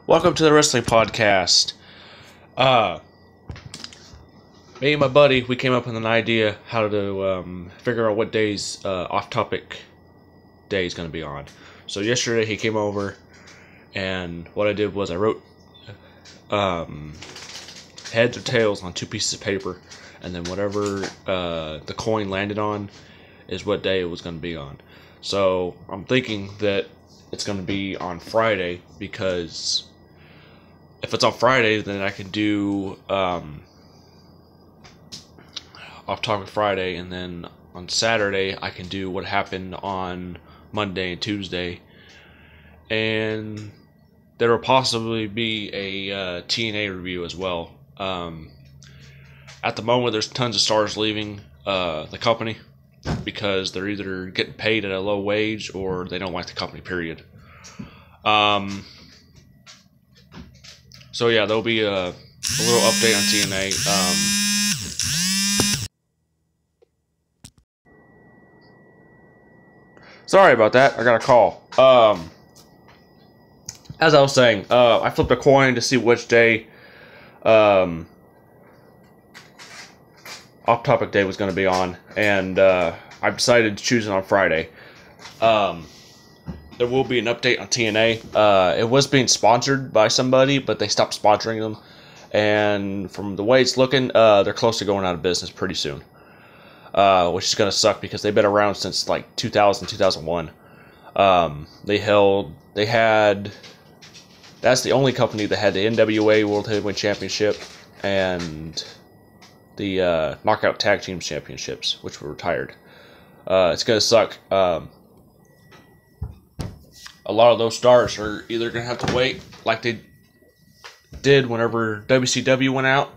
Welcome to the Wrestling Podcast. Me and my buddy, we came up with an idea how to figure out what days off-topic day is going to be on. So yesterday he came over, and what I did was I wrote heads or tails on two pieces of paper, and then whatever the coin landed on is what day it was going to be on. So I'm thinking that it's going to be on Friday, because if it's on Friday, then I can do off-topic Friday, and then on Saturday I can do what happened on Monday and Tuesday, and there will possibly be a TNA review as well. At the moment, there's tons of stars leaving the company because they're either getting paid at a low wage or they don't like the company, period. So yeah, there'll be a little update on TNA. Sorry about that, I got a call. As I was saying, I flipped a coin to see which day off-topic day was going to be on, and I decided to choose it on Friday. There will be an update on TNA. It was being sponsored by somebody, but they stopped sponsoring them, and from the way it's looking, they're close to going out of business pretty soon, which is going to suck because they've been around since like 2000, 2001. That's the only company that had the NWA World Heavyweight Championship and the Knockout Tag Team Championships, which were retired. It's going to suck. A lot of those stars are either going to have to wait like they did whenever WCW went out.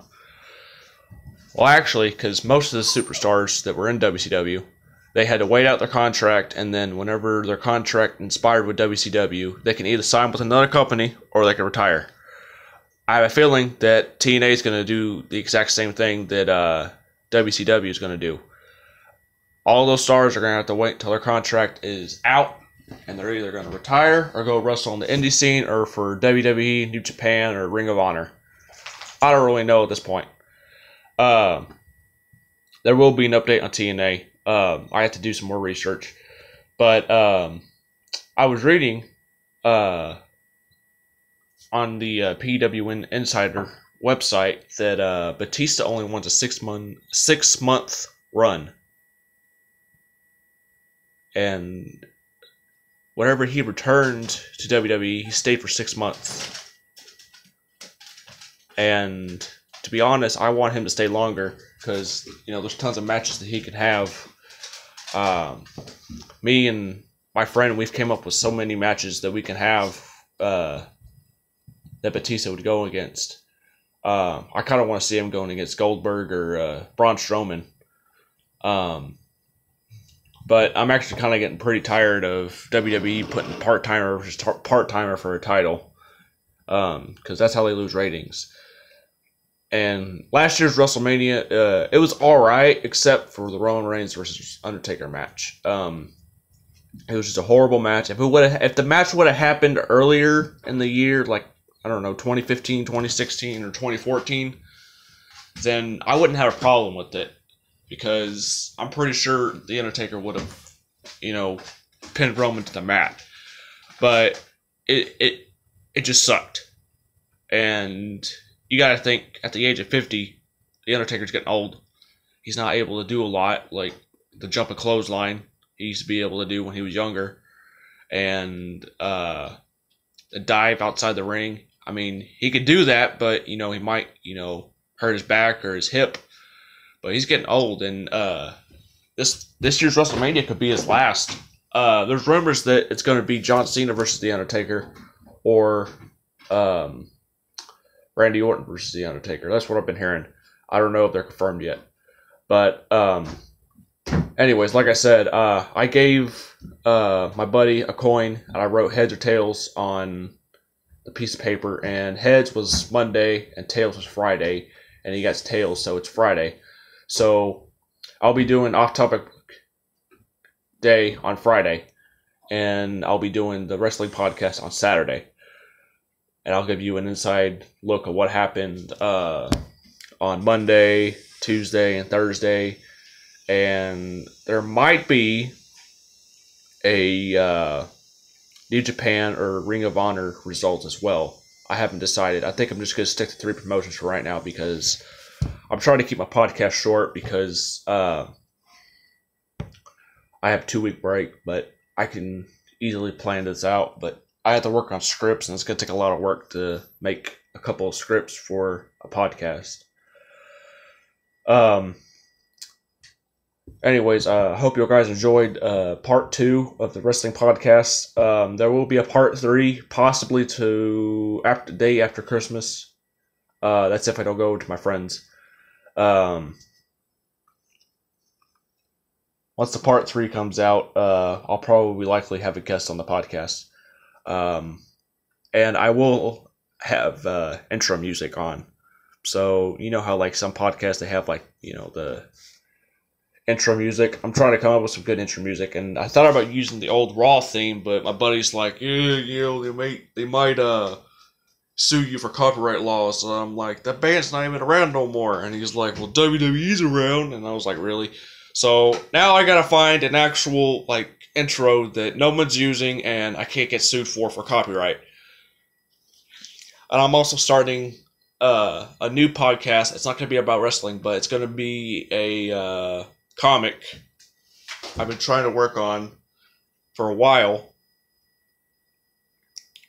Well, actually, because most of the superstars that were in WCW, they had to wait out their contract, and then whenever their contract expired with WCW, they can either sign with another company or they can retire. I have a feeling that TNA is going to do the exact same thing that WCW is going to do. All those stars are going to have to wait until their contract is out, and they're either going to retire or go wrestle on the indie scene or for WWE, New Japan, or Ring of Honor. I don't really know at this point. There will be an update on TNA. I have to do some more research. But I was reading on the PWN Insider website that Batista only wants a 6-month run. And whenever he returned to WWE, he stayed for 6 months. And to be honest, I want him to stay longer because, there's tons of matches that he can have. Me and my friend, we've came up with so many matches that we can have that Batista would go against. I kind of want to see him going against Goldberg or Braun Strowman. But I'm actually kind of getting pretty tired of WWE putting part-timer versus part-timer for a title. Because that's how they lose ratings. And last year's WrestleMania, it was alright, except for the Roman Reigns versus Undertaker match. It was just a horrible match. If the match would have happened earlier in the year, like, I don't know, 2015, 2016, or 2014, then I wouldn't have a problem with it. Because I'm pretty sure The Undertaker would have, pinned Roman to the mat. But it just sucked. And you got to think, at the age of 50, The Undertaker's getting old. He's not able to do a lot, like the jump and clothesline he used to be able to do when he was younger. And the dive outside the ring. I mean, he could do that, but, he might, hurt his back or his hip. But he's getting old, and this year's WrestleMania could be his last. There's rumors that it's going to be John Cena versus The Undertaker, or Randy Orton versus The Undertaker. That's what I've been hearing. I don't know if they're confirmed yet. But anyways, like I said, I gave my buddy a coin, and I wrote heads or tails on the piece of paper, and heads was Monday, and tails was Friday, and he got tails, so it's Friday. So I'll be doing off-topic day on Friday, and I'll be doing the wrestling podcast on Saturday. and I'll give you an inside look at what happened on Monday, Tuesday, and Thursday. And there might be a New Japan or Ring of Honor results as well. I haven't decided. I think I'm just going to stick to 3 promotions for right now because I'm trying to keep my podcast short because I have a 2-week break, but I can easily plan this out. But I have to work on scripts, and it's going to take a lot of work to make a couple of scripts for a podcast. Anyways, I hope you guys enjoyed part 2 of the wrestling podcast. There will be a part 3, possibly day after Christmas. That's if I don't go to my friends. Once the part 3 comes out, I'll probably likely have a guest on the podcast. And I will have intro music on. So, you know how like some podcasts, they have like, the intro music. I'm trying to come up with some good intro music, and I thought about using the old Raw theme, but my buddy's like, they might sue you for copyright laws. And I'm like, that band's not even around no more. And he's like, well, WWE's around, and I was like, really? So now I gotta find an actual like intro that no one's using, and I can't get sued for copyright. And I'm also starting a new podcast. It's not gonna be about wrestling, but it's gonna be a comic I've been trying to work on for a while.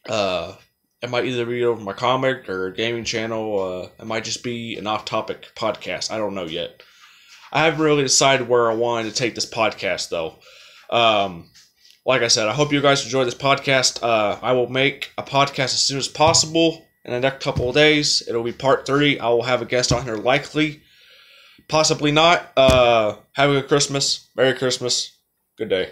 It might either be over my comic or gaming channel. It might just be an off-topic podcast. I don't know yet. I haven't really decided where I wanted to take this podcast, though. Like I said, I hope you guys enjoy this podcast. I will make a podcast as soon as possible in the next couple of days. It'll be part 3. I will have a guest on here likely. Possibly not. Have a good Christmas. Merry Christmas. Good day.